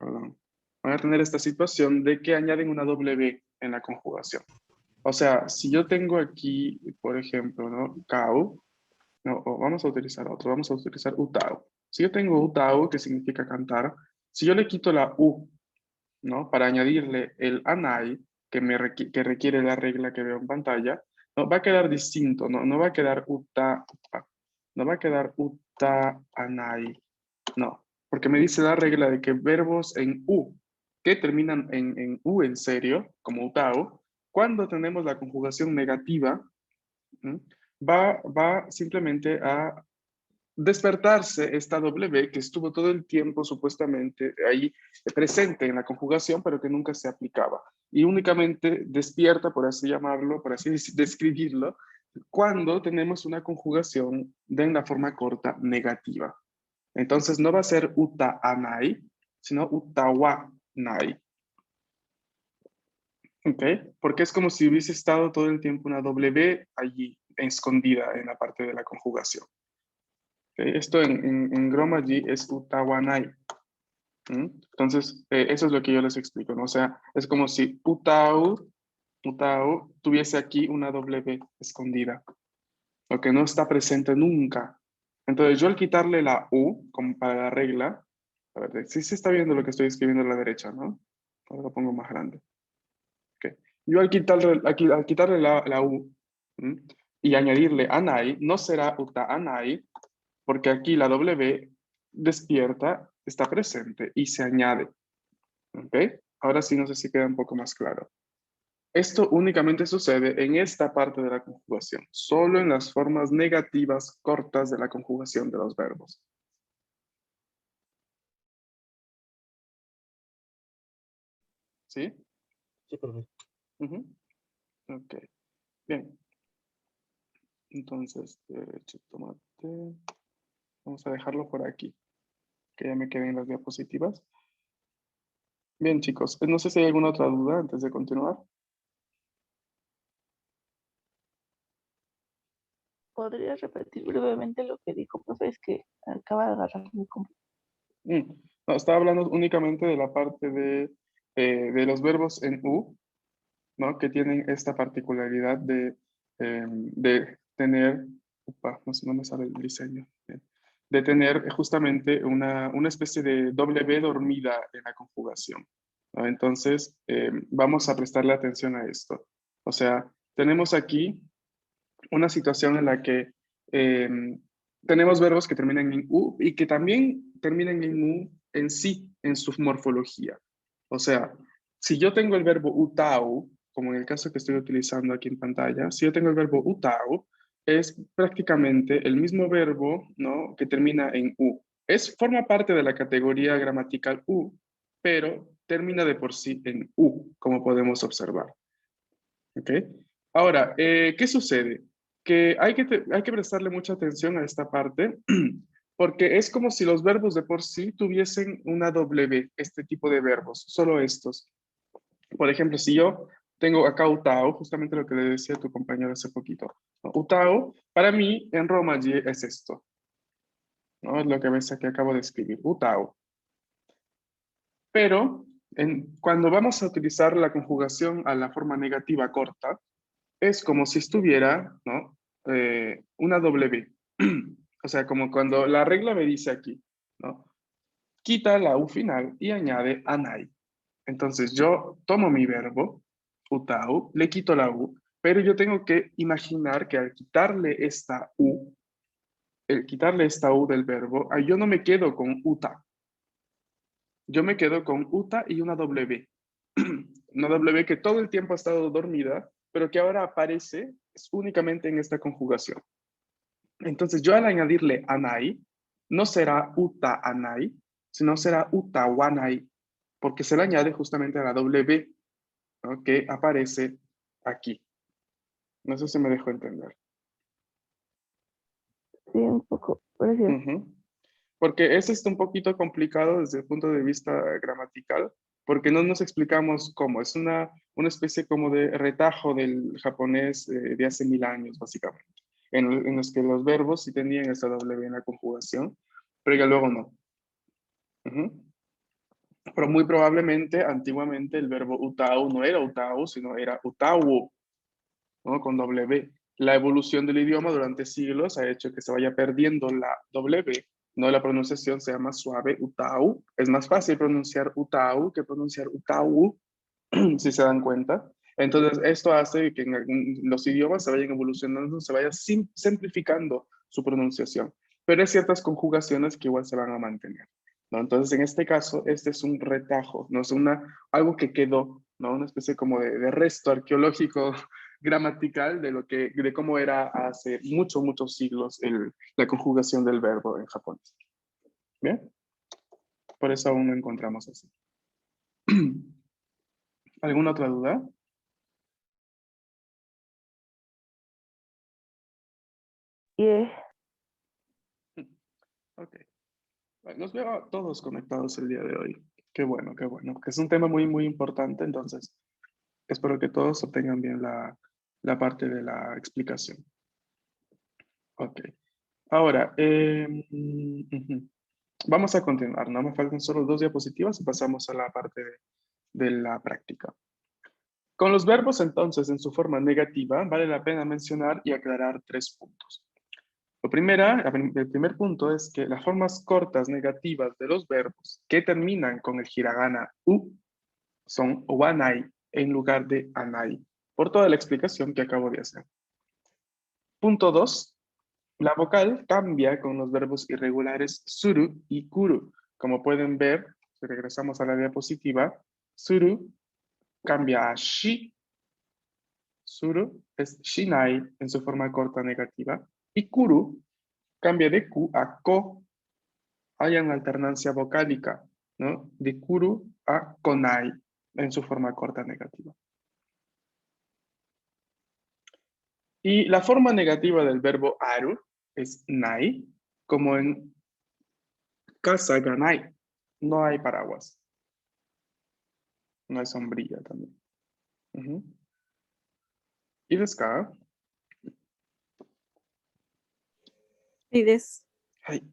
perdón, van a tener esta situación de que añaden una W en la conjugación. O sea, si yo tengo aquí, por ejemplo, ¿no? Cau, no, o vamos a utilizar otro, vamos a utilizar utau. Si yo tengo utau, que significa cantar, si yo le quito la U, ¿no? Para añadirle el anai, que requiere la regla que veo en pantalla, no, va a quedar distinto, ¿no? No va a quedar uta, no va a quedar uta anai, no, porque me dice la regla de que verbos en U, que terminan en U en serio, como utau, cuando tenemos la conjugación negativa, ¿m? va simplemente a despertarse esta W que estuvo todo el tiempo supuestamente ahí presente en la conjugación, pero que nunca se aplicaba. Y únicamente despierta, por así llamarlo, por así describirlo, cuando tenemos una conjugación de en la forma corta negativa. Entonces no va a ser uta anai, sino utawanai. ¿Ok? Porque es como si hubiese estado todo el tiempo una W allí, escondida en la parte de la conjugación. ¿Ok? Esto en Gromaji es utawanai. ¿Mm? Entonces, eso es lo que yo les explico, ¿no? O sea, es como si utau tuviese aquí una W escondida, lo que no está presente nunca. Entonces, yo al quitarle la U, como para la regla, a ver, sí se está viendo lo que estoy escribiendo a la derecha, ¿no? Ahora lo pongo más grande. Okay. Yo al quitarle la U, ¿m? Y añadirle anai, no será uta anai, porque aquí la W despierta, está presente y se añade. ¿Ok? Ahora sí, no sé si queda un poco más claro. Esto únicamente sucede en esta parte de la conjugación, solo en las formas negativas cortas de la conjugación de los verbos. ¿Sí? Sí, profe. Ujú. Ok, bien. Entonces, derecho, tomate. Vamos a dejarlo por aquí, que ya me queden las diapositivas. Bien, chicos, no sé si hay alguna otra duda antes de continuar. ¿Podría repetir brevemente lo que dijo, profe? Es que acaba de agarrar mi computadora. No, estaba hablando únicamente de la parte de los verbos en U, ¿no? Que tienen esta particularidad de tener, upa, no sé, no me sale el diseño, de tener justamente una especie de W dormida en la conjugación, ¿no? Entonces, vamos a prestarle atención a esto. O sea, tenemos aquí una situación en la que eh, tenemos verbos que terminan en U y que también terminan en U en sí, en su morfología. O sea, si yo tengo el verbo utau, como en el caso que estoy utilizando aquí en pantalla, si yo tengo el verbo utau, es prácticamente el mismo verbo, ¿no? Que termina en U. Forma parte de la categoría gramatical U, pero termina de por sí en U, como podemos observar. ¿Ok? Ahora, ¿qué sucede? Que hay que prestarle mucha atención a esta parte, porque es como si los verbos de por sí tuviesen una W, este tipo de verbos, solo estos. Por ejemplo, si yo tengo acá utao, justamente lo que le decía a tu compañero hace poquito. ¿No? Utao, para mí, en Romaji es esto, ¿no? Es lo que ves aquí, acabo de escribir, utao. Pero cuando vamos a utilizar la conjugación a la forma negativa corta, es como si estuviera, ¿no? Una W. O sea, como cuando la regla me dice aquí, ¿no? Quita la U final y añade anai. Entonces yo tomo mi verbo, utau, le quito la U, pero yo tengo que imaginar que al quitarle esta U, el quitarle esta U del verbo, yo no me quedo con uta. Yo me quedo con uta y una W. Una W que todo el tiempo ha estado dormida, pero que ahora aparece únicamente en esta conjugación. Entonces, yo al añadirle anai, no será uta anai, sino será uta wanai, porque se le añade justamente a la W, ¿no? Que aparece aquí. No sé si me dejó entender. Sí, un poco. Gracias. Porque es un poquito complicado desde el punto de vista gramatical, porque no nos explicamos cómo. Es una especie como de retajo del japonés de hace 1000 años, básicamente, en los que los verbos sí tenían esta W en la conjugación, pero ya luego no. Ujú. Pero muy probablemente, antiguamente, el verbo utau no era utau, sino era utau, ¿no? Con W. La evolución del idioma durante siglos ha hecho que se vaya perdiendo la W, no la pronunciación sea más suave, utau. Es más fácil pronunciar utau que pronunciar utau, si se dan cuenta. Entonces, esto hace que los idiomas se vayan evolucionando, se vaya simplificando su pronunciación. Pero hay ciertas conjugaciones que igual se van a mantener, ¿no? Entonces, en este caso, este es un retajo, no es algo que quedó, ¿no? Una especie como de resto arqueológico gramatical de cómo era hace muchos siglos la conjugación del verbo en japonés. ¿Bien? Por eso aún no encontramos así. ¿Alguna otra duda? Yeah. Ok. Bueno, los veo a todos conectados el día de hoy. Qué bueno, porque es un tema muy importante, entonces espero que todos obtengan bien la parte de la explicación. Ok. Ahora, ujú. Vamos a continuar, ¿no? Me faltan solo 2 diapositivas y pasamos a la parte de la práctica. Con los verbos, entonces, en su forma negativa, vale la pena mencionar y aclarar 3 puntos. El primer punto es que las formas cortas negativas de los verbos que terminan con el hiragana u son wanai en lugar de anai, por toda la explicación que acabo de hacer. Punto 2. La vocal cambia con los verbos irregulares suru y kuru. Como pueden ver, si regresamos a la diapositiva, suru cambia a shi, suru es shinai en su forma corta negativa, y kuru cambia de ku a ko. Hay una alternancia vocálica, ¿no? De kuru a konai en su forma corta negativa. Y la forma negativa del verbo aru es nai, como en casa ga nai. No hay paraguas. No hay sombrilla también. Ujú. ¿Y desca? いいです。Ay.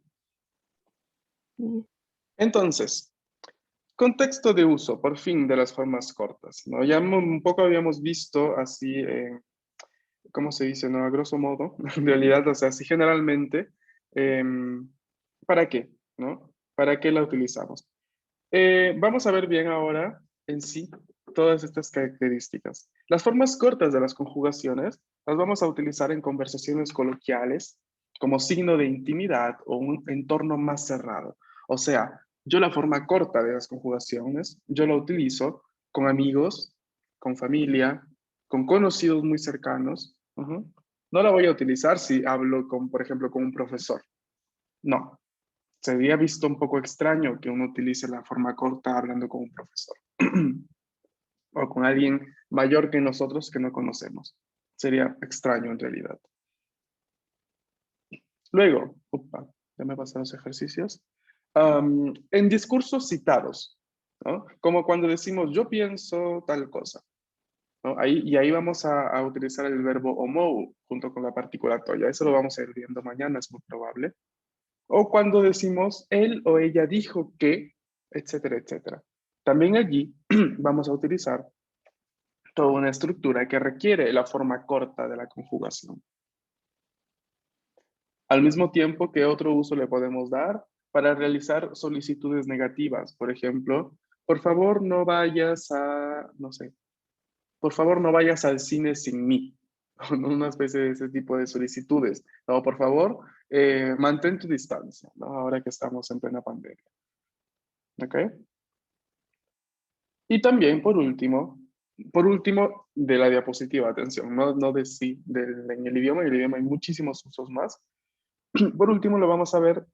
Yeah. Entonces, contexto de uso, por fin, de las formas cortas, ¿no? Ya un poco habíamos visto así, ¿cómo se dice, no? A grosso modo, en realidad, o sea, así generalmente, em, ¿para qué, no? ¿Para qué la utilizamos? Vamos a ver bien ahora en sí todas estas características. Las formas cortas de las conjugaciones las vamos a utilizar en conversaciones coloquiales como signo de intimidad o un entorno más cerrado. O sea, yo la forma corta de las conjugaciones, yo la utilizo con amigos, con familia, con conocidos muy cercanos. Ujú. No la voy a utilizar si hablo con, por ejemplo, con un profesor. No, sería visto un poco extraño que uno utilice la forma corta hablando con un profesor o con alguien mayor que nosotros que no conocemos. Sería extraño en realidad. Luego, ya me pasan los ejercicios. En discursos citados, ¿no? Como cuando decimos yo pienso tal cosa, ¿no? Ahí vamos a utilizar el verbo omou junto con la partícula toya. Eso lo vamos a ir viendo mañana, es muy probable. O cuando decimos él o ella dijo que, etcétera, etcétera. También allí vamos a utilizar toda una estructura que requiere la forma corta de la conjugación. Al mismo tiempo, ¿qué otro uso le podemos dar para realizar solicitudes negativas? Por ejemplo, por favor no vayas a, no sé, por favor no vayas al cine sin mí. Una especie de ese tipo de solicitudes. No, por favor, mantén tu distancia, ¿no? Ahora que estamos en plena pandemia. ¿Ok? Y también, por último, de la diapositiva, atención, no de sí, en el idioma hay muchísimos usos más. Por último, lo vamos a ver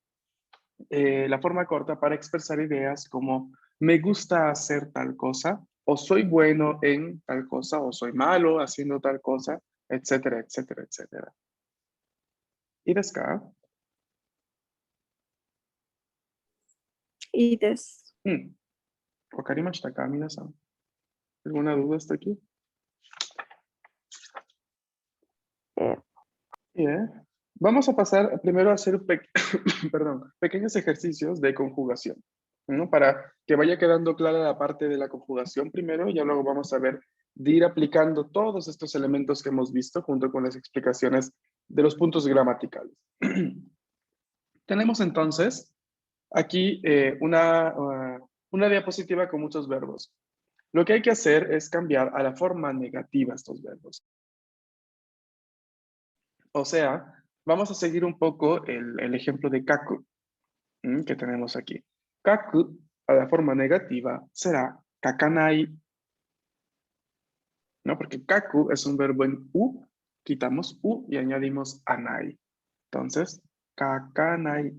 la forma corta para expresar ideas como me gusta hacer tal cosa, o soy bueno en tal cosa, o soy malo haciendo tal cosa, etcétera, etcétera, etcétera. ¿Y desca? いいです。わかりましたか、皆さん? ¿Alguna duda hasta aquí? Yeah. Bien. Vamos a pasar primero a hacer perdón, pequeños ejercicios de conjugación. ¿no? Para que vaya quedando clara la parte de la conjugación primero, y ya luego vamos a ver de ir aplicando todos estos elementos que hemos visto junto con las explicaciones de los puntos gramaticales. Tenemos entonces aquí una diapositiva con muchos verbos. Lo que hay que hacer es cambiar a la forma negativa estos verbos. O sea, vamos a seguir un poco el ejemplo de kaku que tenemos aquí. Kaku a la forma negativa será kakanai, ¿no? Porque kaku es un verbo en u, quitamos u y añadimos anai. Entonces, kakanai.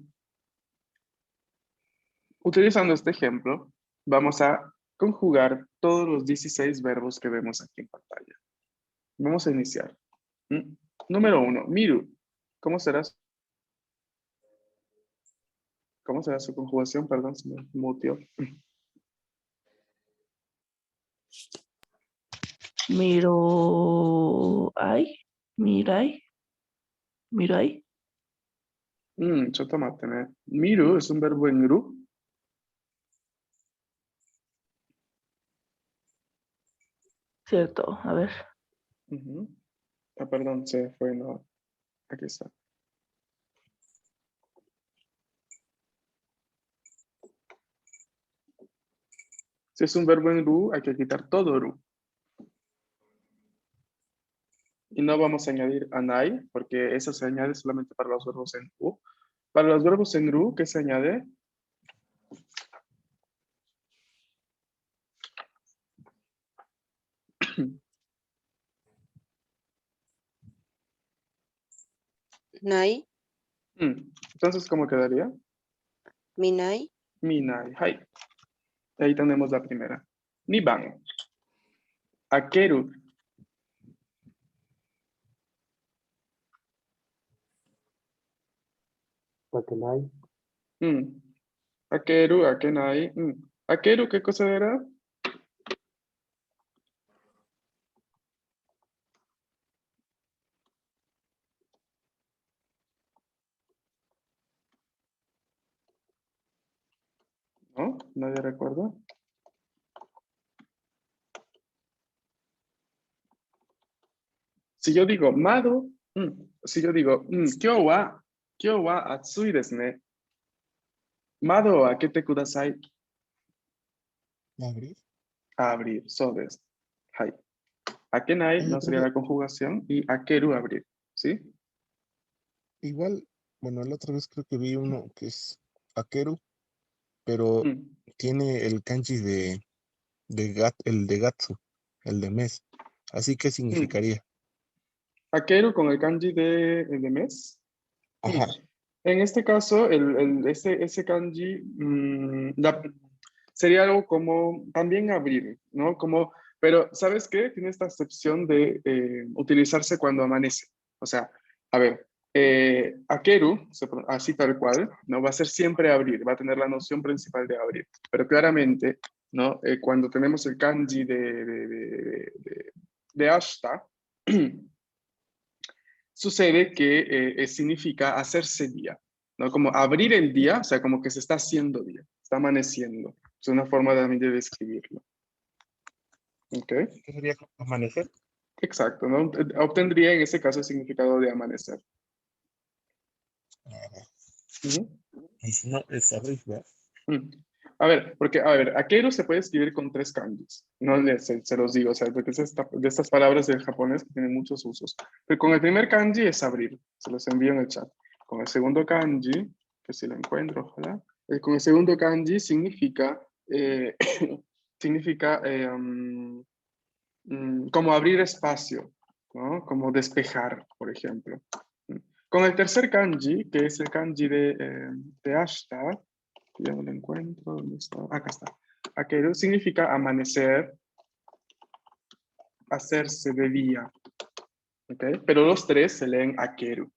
Utilizando este ejemplo, vamos a conjugar todos los 16 verbos que vemos aquí en pantalla. Vamos a iniciar. Número 1, miru. ¿Cómo será su conjugación? Perdón, se me muteó. Mirai. Tomate. Miru es un verbo en ru. Cierto, a ver. Perdón, se fue, no. Aquí está. Si es un verbo en ru, hay que quitar todo ru. Y no vamos a añadir anai, porque eso se añade solamente para los verbos en u. Para los verbos en ru, ¿qué se añade? Nai, Entonces, ¿cómo quedaría? minai, Minai, hai. Ahí tenemos la primera. Niban. Akeru. Akenai, Akeru, akenai. Akeru, ¿qué cosa era? ¿No? ¿Nadie recuerda? Si yo digo mado, si yo digo kyou wa atsui desu ne. Mado wa akete kudasai. abrir. Abrir, so desu. Hai. Akenai no sería Profe, la conjugación y akeru abrir, ¿sí? igual, bueno, la otra vez creo que vi uno que es Akeru, pero tiene el kanji el de Gatsu, el de mes. Así que significaría. Akeru con el kanji de mes. Ajá. En este caso, ese kanji sería algo como también abrir, ¿no? Pero, ¿sabes qué? Tiene esta excepción de utilizarse cuando amanece. O sea, a ver, akeru, así tal cual, ¿no? Va a ser siempre abrir, va a tener la noción principal de abrir. Pero claramente, ¿no? Cuando tenemos el kanji de ashita, sucede que significa hacerse día, ¿no? Como abrir el día, o sea, como que se está haciendo día, está amaneciendo. Es una forma también de describirlo. ¿Ok? ¿Qué sería amanecer? Exacto, ¿no? Obtendría en ese caso el significado de amanecer. Y si no, es abrir, ¿verdad? A ver, porque, akeru se puede escribir con 3 kanjis. No se los digo, o sea, porque es de estas palabras del japonés que tienen muchos usos. Pero con el primer kanji es abrir, se los envío en el chat. Con el segundo kanji, que si lo encuentro, ojalá. Con el segundo kanji significa, significa como abrir espacio, ¿no? Como despejar, por ejemplo. Con el tercer kanji, que es el kanji de ashita, ya no lo encuentro, ¿dónde está? Acá está. Akeru significa amanecer, hacerse de día. ¿Ok? Pero los tres se leen akeru.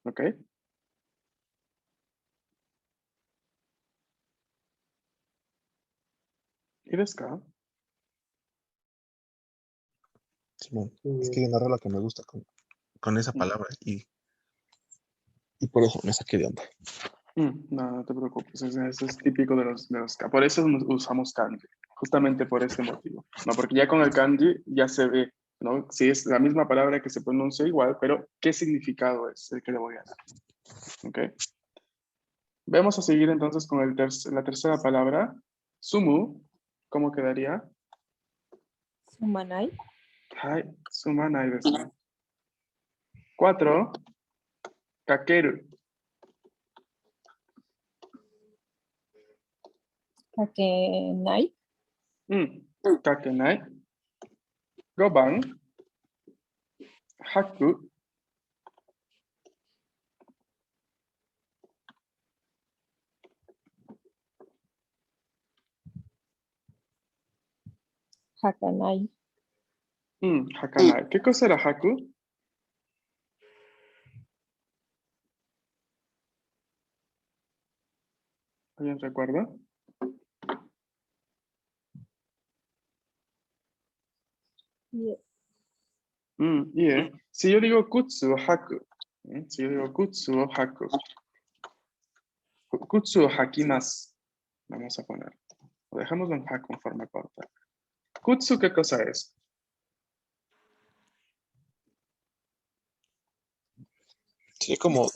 ¿Ok? ¿Y desca? Simón, es que hay una rola que me gusta con esa palabra y por eso me saqué de onda. No, no te preocupes, eso es típico de los por eso usamos kanji, justamente por este motivo. No, porque ya con el kanji ya se ve, ¿no? Si es la misma palabra que se pronuncia igual, pero ¿qué significado es el que le voy a dar? ¿Ok? Vamos a seguir entonces con la tercera palabra, sumu. ¿Cómo quedaría? Sumanai. Hai, sumanai desu. 4, kakeru. Kakenai. Kakenai. 5番、吐く。Hakanai. Hakanai. ¿Qué cosa era haku? ¿Alguien recuerda? Yes. Si yo digo kutsu o haku, si yo digo kutsu o haku, kutsu o hakimasu, vamos a poner, lo dejamos en haku en forma corta. Kutsu, ¿qué cosa es? Sí, como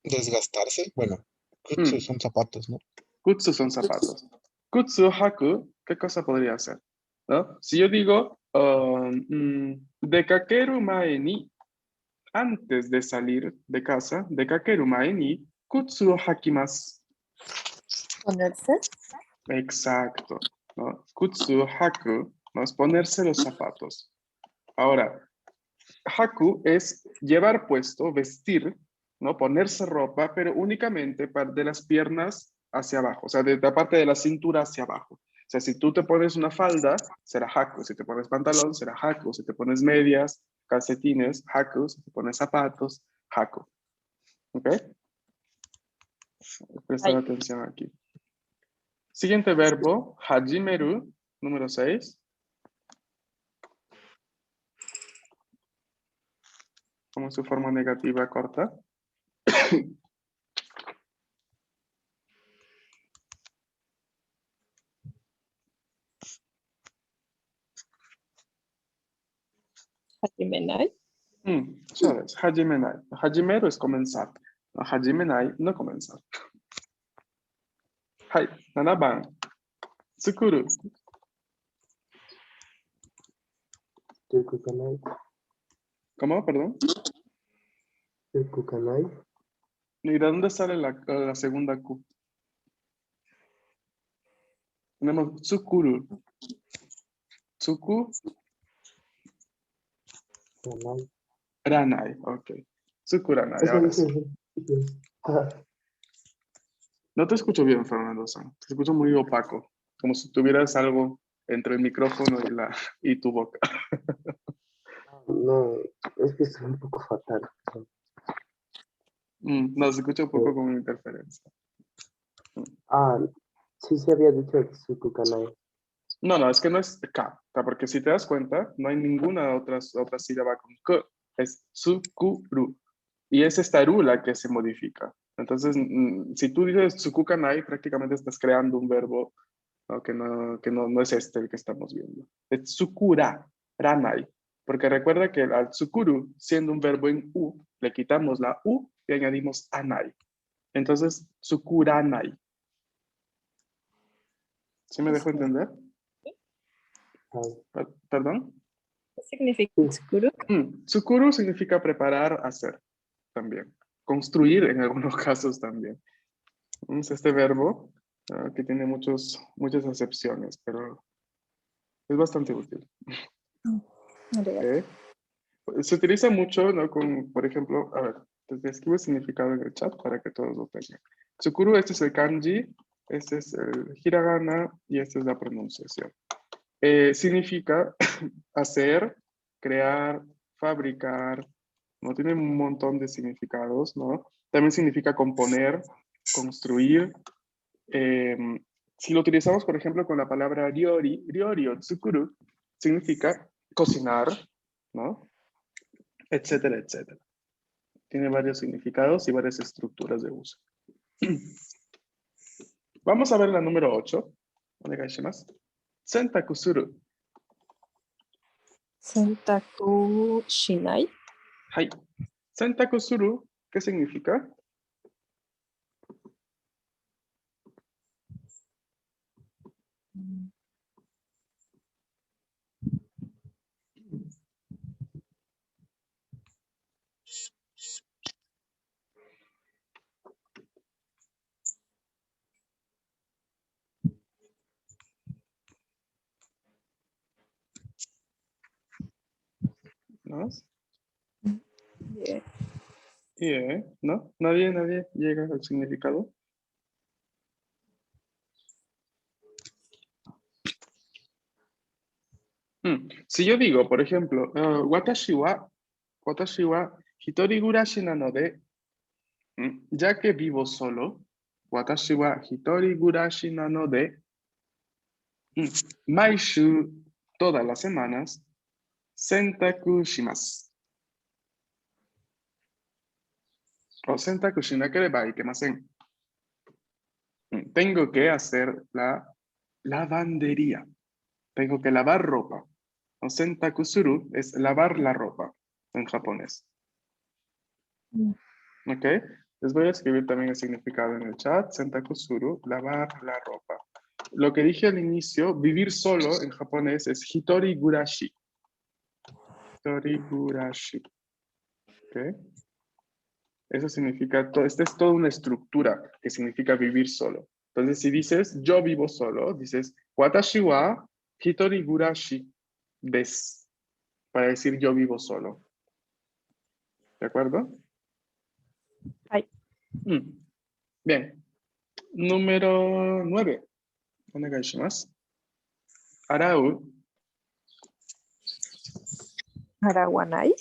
desgastarse. Bueno, kutsu son zapatos, ¿no? Kutsu son zapatos. Kutsu o haku, ¿qué cosa podría ser? ¿No? Si yo digo, dekakeru mae ni, antes de salir de casa, dekakeru mae ni, kutsu o hakimasu. Ponerse. Exacto, ¿no? Kutsu, haku, ¿no? Es ponerse los zapatos. Ahora, haku es llevar puesto, vestir, ¿no? Ponerse ropa, pero únicamente de las piernas hacia abajo, o sea, de la parte de la cintura hacia abajo. O sea, si tú te pones una falda, será haku. Si te pones pantalón, será haku. Si te pones medias, calcetines, haku. Si te pones zapatos, haku. ¿Ok? Presta atención aquí. Siguiente verbo, hajimeru, número 6. Como su forma negativa corta. Hajimenai. ¿Sabes? Hajimenai. Hajimeru es comenzar. No, hajimenai, no comenzar. Hai, 7番. Tsukuru. Tsukukanai. ¿Cómo? Perdón. Tsukukanai. ¿Y de dónde sale la segunda Q? Tenemos tsukuru. Tsuku, Kanai. ranai. Ok. Tsukuranai, ahora sí. No te escucho bien, Fernando-san. Te escucho muy opaco. Como si tuvieras algo entre el micrófono y tu boca. No, es que estoy un poco fatal. No, se escucha un poco con interferencia. Sí se había dicho Tsukukanai. No, es que no es K, porque si te das cuenta, no hay ninguna otra sílaba con K, es tsukuru. Y es esta ru la que se modifica. Entonces, si tú dices tsukukanai, prácticamente estás creando un verbo, ¿no? que no es este el que estamos viendo. Es tsukura, ranai. Porque recuerda que al tsukuru, siendo un verbo en U, le quitamos la U y añadimos anai. Entonces, tsukuranai. ¿Sí me dejo entender? ¿Perdón? ¿Qué significa tsukuru? Tsukuru significa preparar, hacer también. Construir en algunos casos también. Es este verbo que tiene muchas acepciones, pero es bastante útil. Se utiliza mucho, ¿no? Por ejemplo, a ver, te escribo el significado en el chat para que todos lo tengan. Tsukuru, este es el kanji, este es el hiragana y esta es la pronunciación. Significa hacer, crear, fabricar, ¿no? Tiene un montón de significados, ¿no? También significa componer, construir. Si lo utilizamos, por ejemplo, con la palabra ryori o tsukuru, significa cocinar, ¿no? Etcétera, etcétera. Tiene varios significados y varias estructuras de uso. Vamos a ver la número 8. Onegaishimasu. Sentaku suru. Sentaku shinai. Hai. Sentaku suru, ¿qué significa? ¿No? Yeah. ¿No? Nadie llega al significado. Si yo digo, por ejemplo, watashi wa hitori gurashi nanode, ya que vivo solo, watashi wa hitori gurashi nanode, maishu, todas las semanas, sentaku shimasu. O sentaku shinakereba ikemasen. Tengo que hacer la lavandería. Tengo que lavar ropa. O sentaku suru es lavar la ropa en japonés. ¿Ok? Les voy a escribir también el significado en el chat. Sentaku suru, lavar la ropa. Lo que dije al inicio, vivir solo en japonés es hitori gurashi. Hitori gurashi. ¿Ok? Eso significa, esta es toda una estructura que significa vivir solo. Entonces, si dices yo vivo solo, dices watashi wa hitori gurashi desu. Para decir yo vivo solo. ¿De acuerdo? Ay. Bien. Número 9. Onegaishimasu. Arau. Arawanai.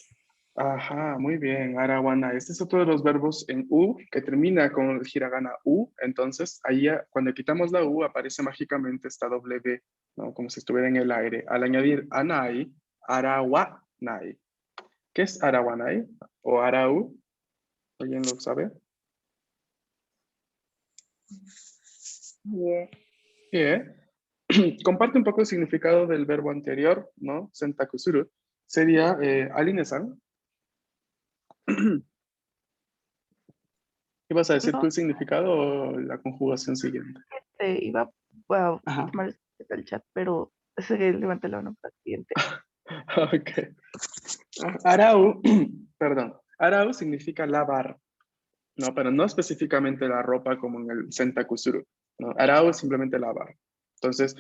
Ajá, muy bien. Arawana. Este es otro de los verbos en U que termina con el hiragana U. Entonces, ahí cuando quitamos la U aparece mágicamente esta W, ¿no? Como si estuviera en el aire. Al añadir anai, arawanai. ¿Qué es arawanai? ¿O arau? ¿Alguien lo sabe? Yeah. Bien. Comparte un poco el significado del verbo anterior, ¿no? Sentaku suru. Sería, Aline-san. ¿Ibas a decir No. tú el significado o la conjugación siguiente? Iba a Ajá. tomar el chat, pero levanté la mano para el siguiente. Ok. Arau, perdón. Arau significa lavar, ¿no? Pero no específicamente la ropa como en el sentaku suru, ¿no? Arau es simplemente lavar. Entonces,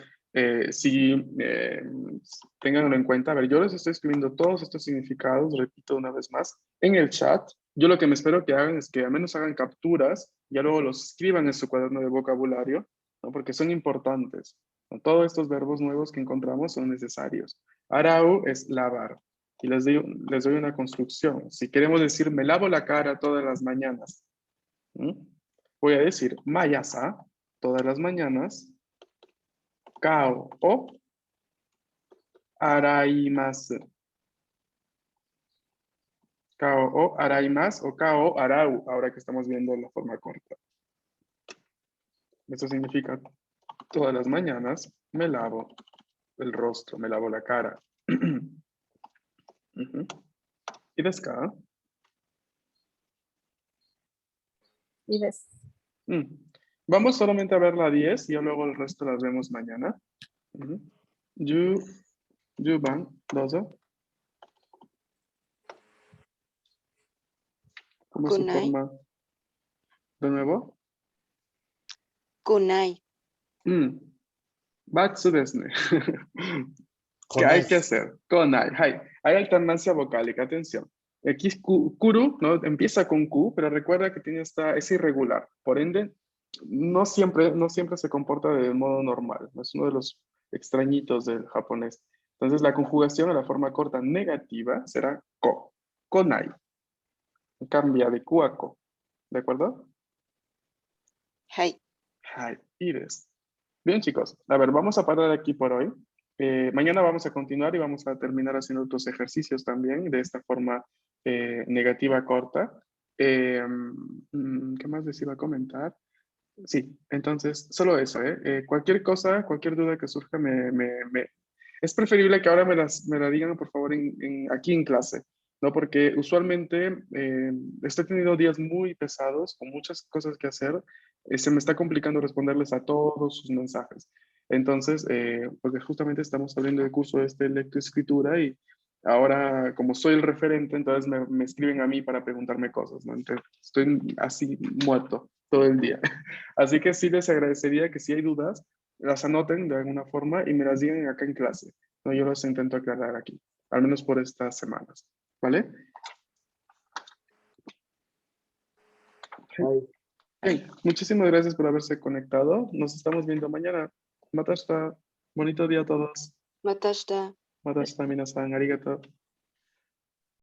ténganlo en cuenta. A ver, yo les estoy escribiendo todos estos significados, repito una vez más, en el chat. Yo lo que me espero que hagan es que al menos hagan capturas, ya luego los escriban en su cuaderno de vocabulario, ¿no? Porque son importantes, ¿no? Todos estos verbos nuevos que encontramos son necesarios. Arau es lavar. Y les doy una construcción. Si queremos decir, me lavo la cara todas las mañanas, voy a decir, mayasa, todas las mañanas, kao o araimasu. Kao o araimasu o kao o arau, ahora que estamos viendo la forma corta. Eso significa, todas las mañanas me lavo el rostro, me lavo la cara. ¿Y desu ka? Y ves. Vamos solamente a ver la 10 y ya luego el resto las vemos mañana. 10番, どうぞ. ¿Cómo se Kunai. forma? ¿De nuevo? Kunai. Batsu desu ne. ¿Qué hay que hacer? Konai. Hay alternancia vocálica, atención. Aquí es kuru, ¿no? Empieza con Q, pero recuerda que tiene es irregular. Por ende, no siempre se comporta de modo normal. Es uno de los extrañitos del japonés. Entonces, la conjugación a la forma corta negativa será ko. Konai. Cambia de Q a ko. ¿De acuerdo? Hai. Ides. Bien, chicos. A ver, vamos a parar aquí por hoy. Mañana vamos a continuar y vamos a terminar haciendo otros ejercicios también de esta forma negativa corta. ¿Qué más les iba a comentar? Sí, entonces, solo eso, ¿eh? Cualquier cosa, cualquier duda que surja, es preferible que ahora me la digan, por favor, aquí en clase, ¿no? Porque usualmente estoy teniendo días muy pesados, con muchas cosas que hacer, se me está complicando responderles a todos sus mensajes. Entonces, porque justamente estamos abriendo el curso de lectoescritura y ahora, como soy el referente, entonces me escriben a mí para preguntarme cosas, ¿no? Entonces, estoy así muerto todo el día. Así que sí les agradecería que si hay dudas, las anoten de alguna forma y me las digan acá en clase. ¿No? Yo los intento aclarar aquí, al menos por estas semanas. ¿Vale? Hi. Hey, muchísimas gracias por haberse conectado. Nos estamos viendo mañana. Matashita. Bonito día a todos. Matashita. Matashita, minasan. Arigato.